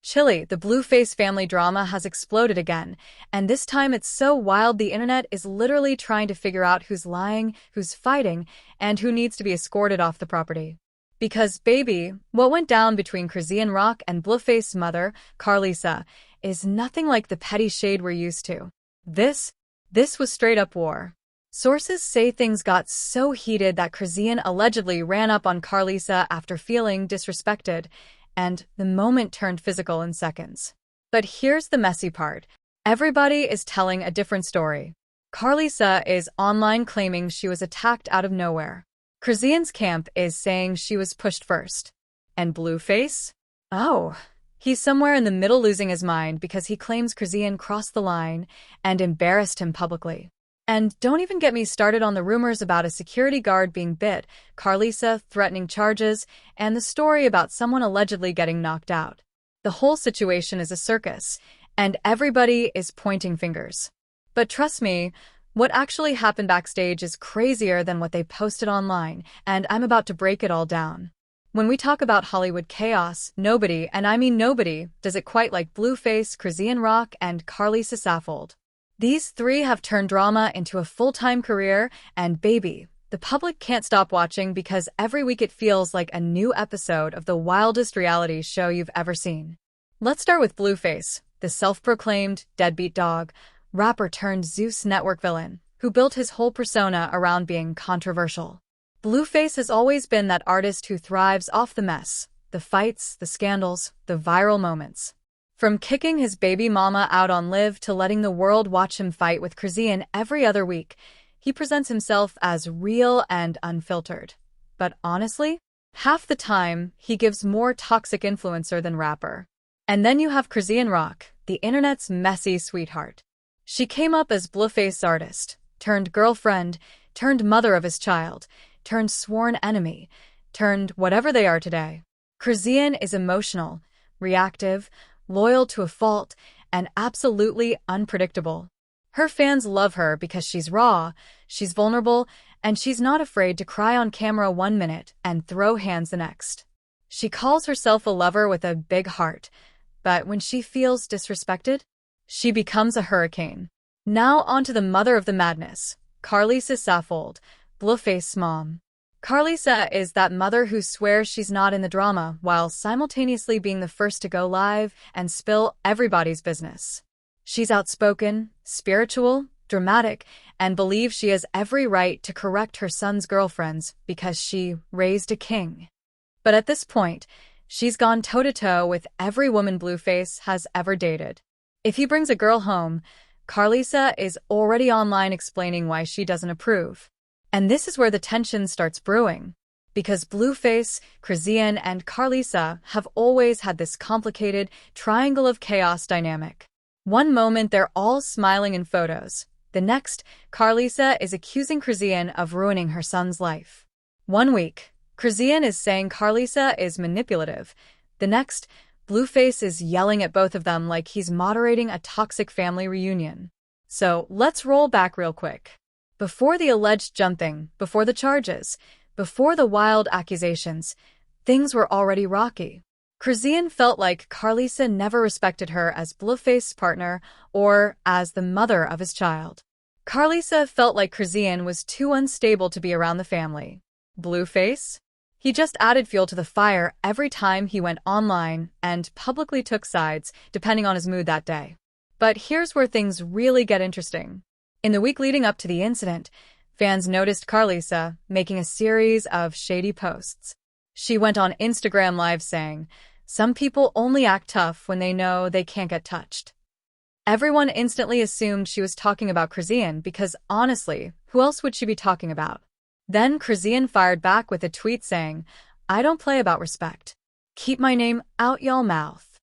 Chile, the Blueface family drama has exploded again, and this time it's so wild the internet is literally trying to figure out who's lying, who's fighting, and who needs to be escorted off the property. Because, baby, what went down between Chrisean Rock and Blueface's mother, Carlisa, is nothing like the petty shade we're used to. This was straight-up war. Sources say things got so heated that Chrisean allegedly ran up on Carlisa after feeling disrespected, and the moment turned physical in seconds. But here's the messy part. Everybody is telling a different story. Carlisa is online claiming she was attacked out of nowhere. Chrisean's camp is saying she was pushed first. And Blueface? Oh, he's somewhere in the middle losing his mind because he claims Chrisean crossed the line and embarrassed him publicly. And don't even get me started on the rumors about a security guard being bit, Carlisa threatening charges, and the story about someone allegedly getting knocked out. The whole situation is a circus, and everybody is pointing fingers. But trust me, what actually happened backstage is crazier than what they posted online, and I'm about to break it all down. When we talk about Hollywood chaos, nobody, and I mean nobody, does it quite like Blueface, Chrisean Rock, and Carlisa Saffold. These three have turned drama into a full-time career, and baby, the public can't stop watching because every week it feels like a new episode of the wildest reality show you've ever seen. Let's start with Blueface, the self-proclaimed deadbeat dog, rapper turned Zeus Network villain, who built his whole persona around being controversial. Blueface has always been that artist who thrives off the mess, the fights, the scandals, the viral moments. From kicking his baby mama out on Live to letting the world watch him fight with Chrisean every other week, he presents himself as real and unfiltered. But honestly, half the time, he gives more toxic influencer than rapper. And then you have Chrisean Rock, the internet's messy sweetheart. She came up as Blueface's artist, turned girlfriend, turned mother of his child, turned sworn enemy, turned whatever they are today. Chrisean is emotional, reactive, loyal to a fault, and absolutely unpredictable. Her fans love her because she's raw, she's vulnerable, and she's not afraid to cry on camera 1 minute and throw hands the next. She calls herself a lover with a big heart, but when she feels disrespected, she becomes a hurricane. Now onto the mother of the madness, Carlisa Saffold, Blueface's mom. Carlisa is that mother who swears she's not in the drama while simultaneously being the first to go live and spill everybody's business. She's outspoken, spiritual, dramatic, and believes she has every right to correct her son's girlfriends because she raised a king. But at this point, she's gone toe-to-toe with every woman Blueface has ever dated. If he brings a girl home, Carlisa is already online explaining why she doesn't approve. And this is where the tension starts brewing. Because Blueface, Chrisean, and Carlisa have always had this complicated triangle of chaos dynamic. One moment they're all smiling in photos. The next, Carlisa is accusing Chrisean of ruining her son's life. 1 week, Chrisean is saying Carlisa is manipulative. The next, Blueface is yelling at both of them like he's moderating a toxic family reunion. So let's roll back real quick. Before the alleged jumping, before the charges, before the wild accusations, things were already rocky. Chrisean felt like Carlisa never respected her as Blueface's partner or as the mother of his child. Carlisa felt like Chrisean was too unstable to be around the family. Blueface? He just added fuel to the fire every time he went online and publicly took sides, depending on his mood that day. But here's where things really get interesting. In the week leading up to the incident, fans noticed Carlisa making a series of shady posts. She went on Instagram Live saying, "Some people only act tough when they know they can't get touched." Everyone instantly assumed she was talking about Chrisean because, honestly, who else would she be talking about? Then Chrisean fired back with a tweet saying, "I don't play about respect. Keep my name out y'all mouth."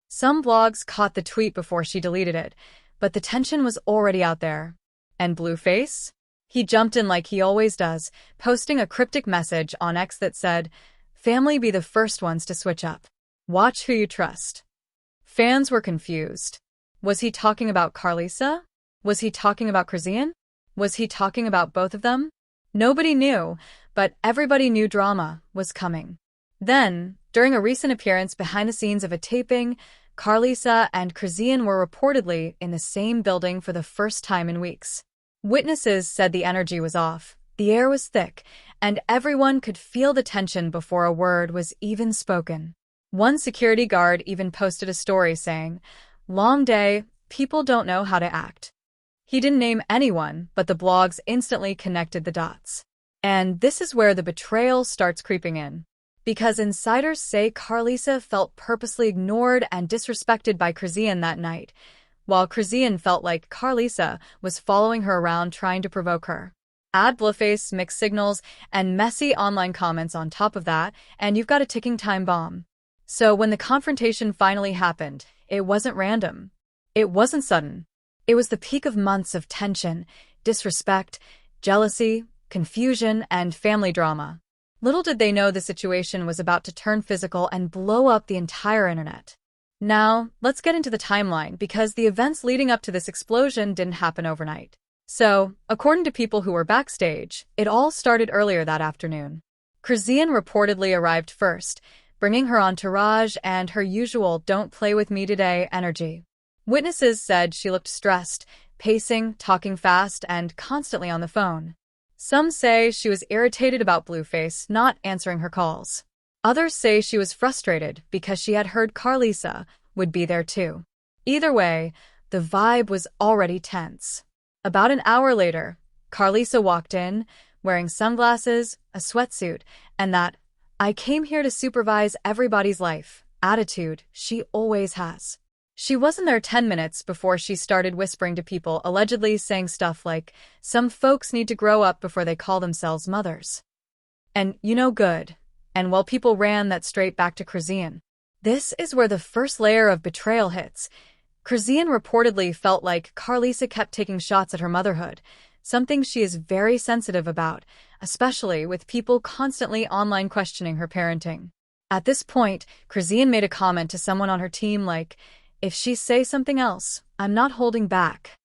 Some blogs caught the tweet before she deleted it, but the tension was already out there. And Blueface? He jumped in like he always does, posting a cryptic message on X that said, "Family be the first ones to switch up. Watch who you trust." Fans were confused. Was he talking about Carlisa? Was he talking about Chrisean? Was he talking about both of them? Nobody knew, but everybody knew drama was coming. Then, during a recent appearance behind the scenes of a taping, Carlisa and Chrisean were reportedly in the same building for the first time in weeks. Witnesses said the energy was off, the air was thick, and everyone could feel the tension before a word was even spoken. One security guard even posted a story saying, "Long day, people don't know how to act." He didn't name anyone, but the blogs instantly connected the dots. And this is where the betrayal starts creeping in. Because insiders say Carlisa felt purposely ignored and disrespected by Chrisean that night, while Chrisean felt like Carlisa was following her around trying to provoke her. Add Blueface, mixed signals, and messy online comments on top of that, and you've got a ticking time bomb. So when the confrontation finally happened, it wasn't random. It wasn't sudden. It was the peak of months of tension, disrespect, jealousy, confusion, and family drama. Little did they know the situation was about to turn physical and blow up the entire internet. Now, let's get into the timeline because the events leading up to this explosion didn't happen overnight. So, according to people who were backstage, it all started earlier that afternoon. Chrisean reportedly arrived first, bringing her entourage and her usual "don't play with me today" energy. Witnesses said she looked stressed, pacing, talking fast, and constantly on the phone. Some say she was irritated about Blueface not answering her calls. Others say she was frustrated because she had heard Carlisa would be there too. Either way, the vibe was already tense. About an hour later, Carlisa walked in, wearing sunglasses, a sweatsuit, and that "I came here to supervise everybody's life" attitude she always has. She wasn't there 10 minutes before she started whispering to people, allegedly saying stuff like, "Some folks need to grow up before they call themselves mothers." And good. And while people ran that straight back to Chrisean. This is where the first layer of betrayal hits. Chrisean reportedly felt like Carlisa kept taking shots at her motherhood, something she is very sensitive about, especially with people constantly online questioning her parenting. At this point, Chrisean made a comment to someone on her team like, "If she says something else, I'm not holding back."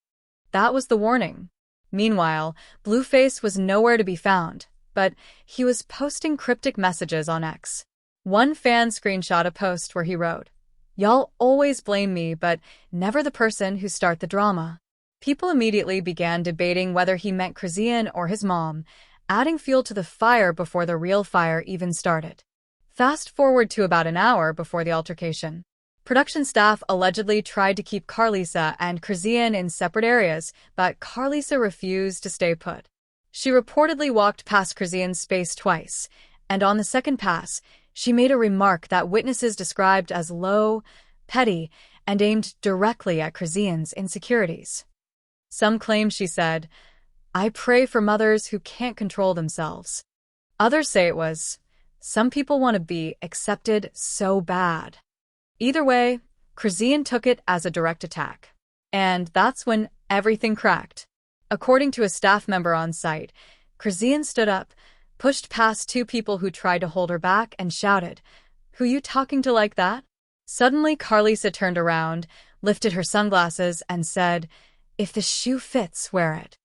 That was the warning. Meanwhile, Blueface was nowhere to be found, but he was posting cryptic messages on X. One fan screenshot a post where he wrote, "Y'all always blame me, but never the person who start the drama." People immediately began debating whether he meant Chrisean or his mom, adding fuel to the fire before the real fire even started. Fast forward to about an hour before the altercation. Production staff allegedly tried to keep Carlisa and Chrisean in separate areas, but Carlisa refused to stay put. She reportedly walked past Chrisean's space twice, and on the second pass, she made a remark that witnesses described as low, petty, and aimed directly at Chrisean's insecurities. Some claim she said, "I pray for mothers who can't control themselves." Others say it was, "Some people want to be accepted so bad." Either way, Chrisean took it as a direct attack. And that's when everything cracked. According to a staff member on site, Chrisean stood up, pushed past two people who tried to hold her back, and shouted, "Who you talking to like that?" Suddenly, Carlisa turned around, lifted her sunglasses, and said, "If the shoe fits, wear it."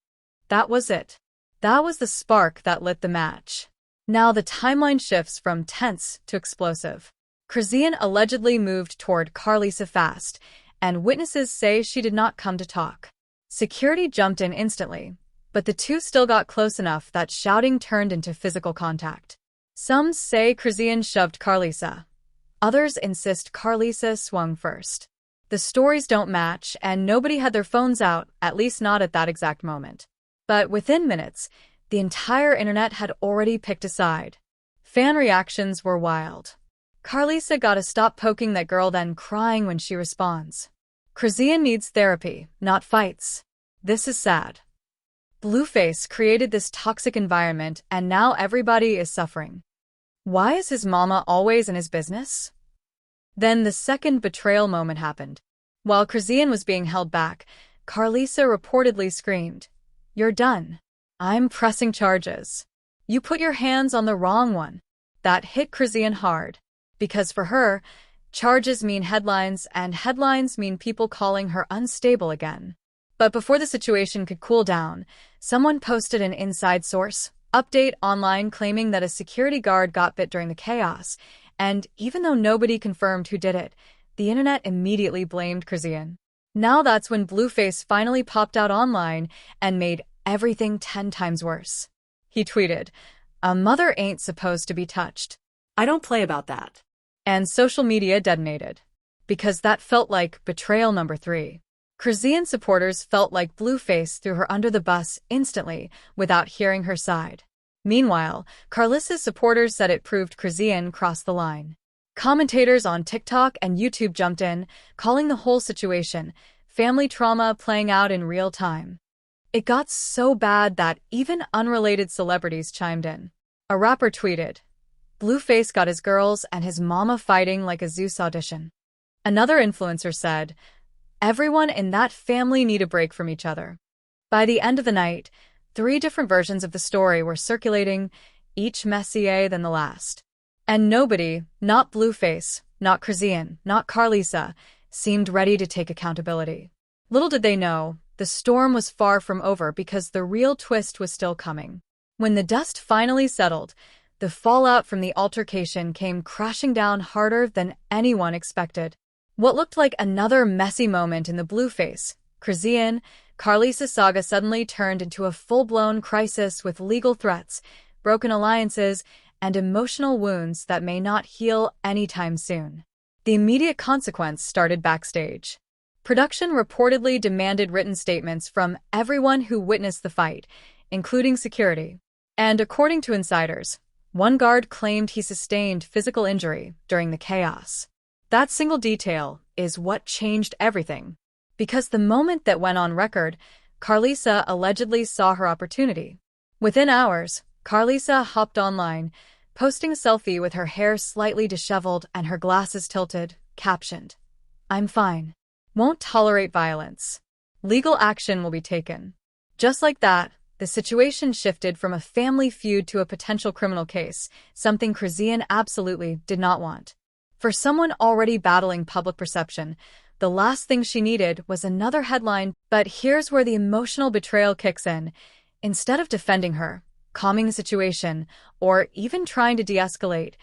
That was it. That was the spark that lit the match. Now the timeline shifts from tense to explosive. Chrisean allegedly moved toward Carlisa fast, and witnesses say she did not come to talk. Security jumped in instantly, but the two still got close enough that shouting turned into physical contact. Some say Chrisean shoved Carlisa. Others insist Carlisa swung first. The stories don't match, and nobody had their phones out, at least not at that exact moment. But within minutes, the entire internet had already picked a side. Fan reactions were wild. Carlisa gotta stop poking that girl, then crying when she responds. Chrisean needs therapy, not fights. This is sad. Blueface created this toxic environment, and now everybody is suffering. Why is his mama always in his business? Then the second betrayal moment happened. While Chrisean was being held back, Carlisa reportedly screamed, "You're done. I'm pressing charges. You put your hands on the wrong one." That hit Chrisean hard. Because for her, charges mean headlines, and headlines mean people calling her unstable again. But before the situation could cool down, someone posted an inside source update online claiming that a security guard got bit during the chaos, and even though nobody confirmed who did it, the internet immediately blamed Chrisean. Now that's when Blueface finally popped out online and made everything 10 times worse. He tweeted, "A mother ain't supposed to be touched. I don't play about that." And social media detonated. Because that felt like betrayal number 3. Chrisean supporters felt like Blueface threw her under the bus instantly without hearing her side. Meanwhile, Carlissa's supporters said it proved Chrisean crossed the line. Commentators on TikTok and YouTube jumped in, calling the whole situation family trauma playing out in real time. It got so bad that even unrelated celebrities chimed in. A rapper tweeted, "Blueface got his girls and his mama fighting like a Zeus audition." Another influencer said, "Everyone in that family need a break from each other." By the end of the night, 3 different versions of the story were circulating, each messier than the last. And nobody, not Blueface, not Chrisean, not Carlissa, seemed ready to take accountability. Little did they know, the storm was far from over because the real twist was still coming. When the dust finally settled, the fallout from the altercation came crashing down harder than anyone expected. What looked like another messy moment in the Blueface, Chrisean, Carlissa saga suddenly turned into a full-blown crisis with legal threats, broken alliances, and emotional wounds that may not heal anytime soon. The immediate consequence started backstage. Production reportedly demanded written statements from everyone who witnessed the fight, including security. And according to insiders, one guard claimed he sustained physical injury during the chaos. That single detail is what changed everything. Because the moment that went on record, Carlissa allegedly saw her opportunity. Within hours, Carlissa hopped online, posting a selfie with her hair slightly disheveled and her glasses tilted, captioned, "I'm fine. Won't tolerate violence. Legal action will be taken." Just like that, the situation shifted from a family feud to a potential criminal case, something Chrisean absolutely did not want. For someone already battling public perception, the last thing she needed was another headline. But here's where the emotional betrayal kicks in. Instead of defending her, calming the situation, or even trying to de-escalate,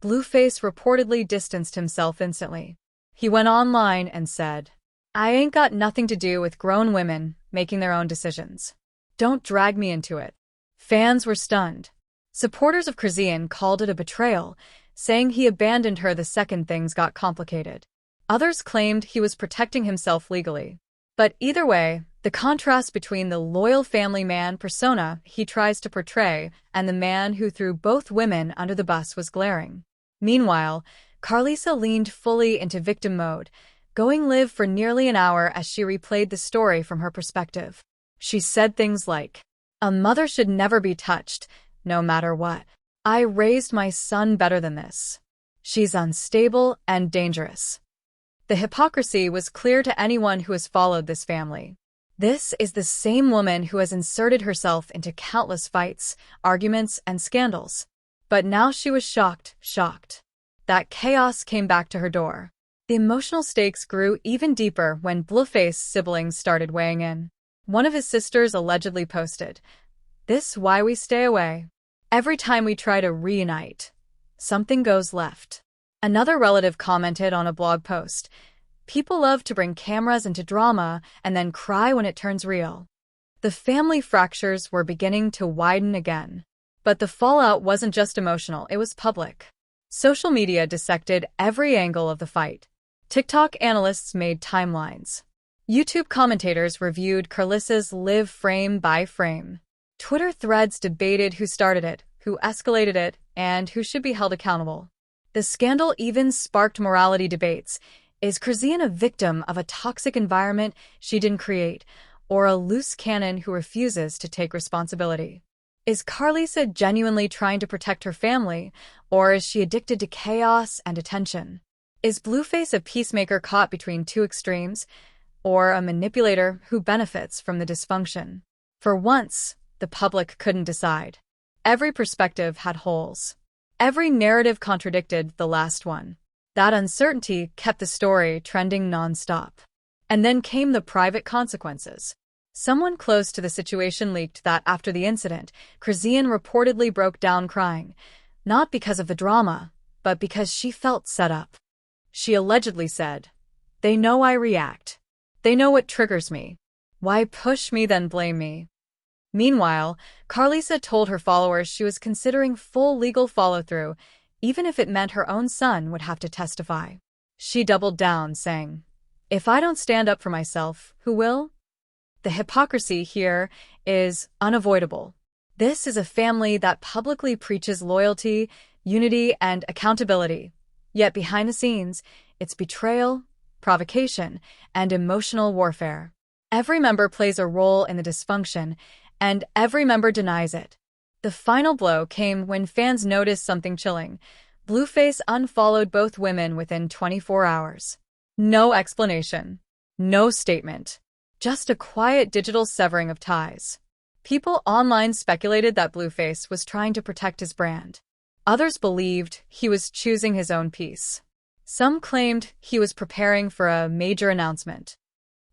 Blueface reportedly distanced himself instantly. He went online and said, "I ain't got nothing to do with grown women making their own decisions. Don't drag me into it." Fans were stunned. Supporters of Chrisean called it a betrayal, saying he abandoned her the second things got complicated. Others claimed he was protecting himself legally. But either way, the contrast between the loyal family man persona he tries to portray and the man who threw both women under the bus was glaring. Meanwhile, Carlissa leaned fully into victim mode, going live for nearly an hour as she replayed the story from her perspective. She said things like, "A mother should never be touched, no matter what. I raised my son better than this. She's unstable and dangerous." The hypocrisy was clear to anyone who has followed this family. This is the same woman who has inserted herself into countless fights, arguments, and scandals. But now she was shocked. That chaos came back to her door. The emotional stakes grew even deeper when Blueface's siblings started weighing in. One of his sisters allegedly posted, "This why we stay away. Every time we try to reunite, something goes left." Another relative commented on a blog post, "People love to bring cameras into drama and then cry when it turns real." The family fractures were beginning to widen again. But the fallout wasn't just emotional, it was public. Social media dissected every angle of the fight. TikTok analysts made timelines. YouTube commentators reviewed Carlissa's live frame by frame. Twitter threads debated who started it, who escalated it, and who should be held accountable. The scandal even sparked morality debates. Is Chrisean a victim of a toxic environment she didn't create, or a loose cannon who refuses to take responsibility? Is Carlissa genuinely trying to protect her family, or is she addicted to chaos and attention? Is Blueface a peacemaker caught between two extremes, or a manipulator who benefits from the dysfunction? For once, the public couldn't decide. Every perspective had holes. Every narrative contradicted the last one. That uncertainty kept the story trending nonstop. And then came the private consequences. Someone close to the situation leaked that after the incident, Chrisean reportedly broke down crying, not because of the drama, but because she felt set up. She allegedly said, "They know I react. They know what triggers me. Why push me then blame me?" Meanwhile, Carlisa told her followers she was considering full legal follow-through, even if it meant her own son would have to testify. She doubled down, saying, "If I don't stand up for myself, who will?" The hypocrisy here is unavoidable. This is a family that publicly preaches loyalty, unity, and accountability. Yet behind the scenes, it's betrayal, provocation, and emotional warfare. Every member plays a role in the dysfunction, and every member denies it. The final blow came when fans noticed something chilling. Blueface unfollowed both women within 24 hours. No explanation. No statement. Just a quiet digital severing of ties. People online speculated that Blueface was trying to protect his brand. Others believed he was choosing his own peace. Some claimed he was preparing for a major announcement.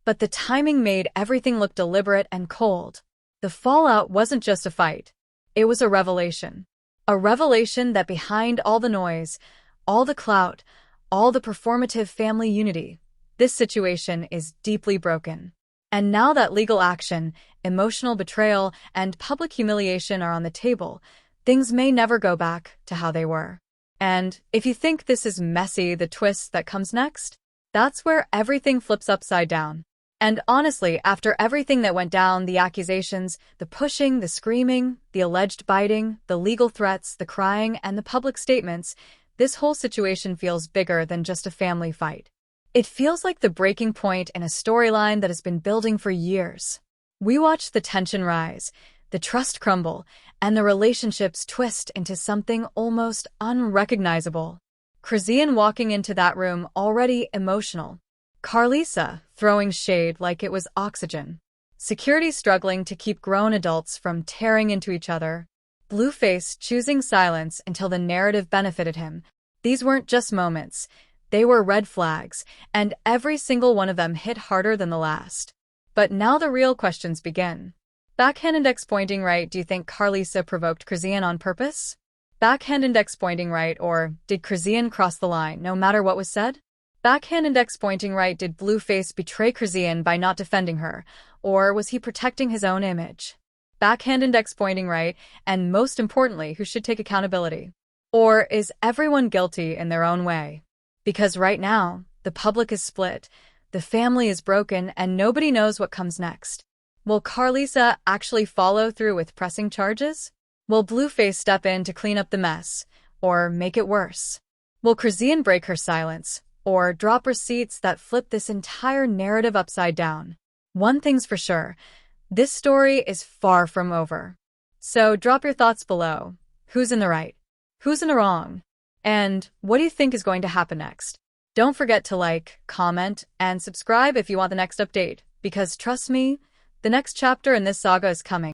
But the timing made everything look deliberate and cold. The fallout wasn't just a fight. It was a revelation. A revelation that behind all the noise, all the clout, all the performative family unity, this situation is deeply broken. And now that legal action, emotional betrayal, and public humiliation are on the table, things may never go back to how they were. And if you think this is messy, the twist that comes next, that's where everything flips upside down. And honestly, after everything that went down, the accusations, the pushing, the screaming, the alleged biting, the legal threats, the crying, and the public statements, this whole situation feels bigger than just a family fight. It feels like the breaking point in a storyline that has been building for years. We watch the tension rise, the trust crumble, and the relationships twist into something almost unrecognizable. Chrisean walking into that room already emotional. Carlisa throwing shade like it was oxygen. Security struggling to keep grown adults from tearing into each other. Blueface choosing silence until the narrative benefited him. These weren't just moments. They were red flags, and every single one of them hit harder than the last. But now the real questions begin. Backhand index pointing right. Do you think Carlisa provoked Chrisean on purpose? Backhand index pointing right, or did Chrisean cross the line no matter what was said? Backhand index pointing right. Did Blueface betray Chrisean by not defending her, or was he protecting his own image? Backhand index pointing right, and most importantly, who should take accountability? Or is everyone guilty in their own way? Because right now, the public is split, the family is broken, and nobody knows what comes next. Will Carlisa actually follow through with pressing charges? Will Blueface step in to clean up the mess, or make it worse? Will Chrisean break her silence, or drop receipts that flip this entire narrative upside down? One thing's for sure, this story is far from over. So drop your thoughts below. Who's in the right? Who's in the wrong? And what do you think is going to happen next? Don't forget to like, comment, and subscribe if you want the next update, because trust me, the next chapter in this saga is coming.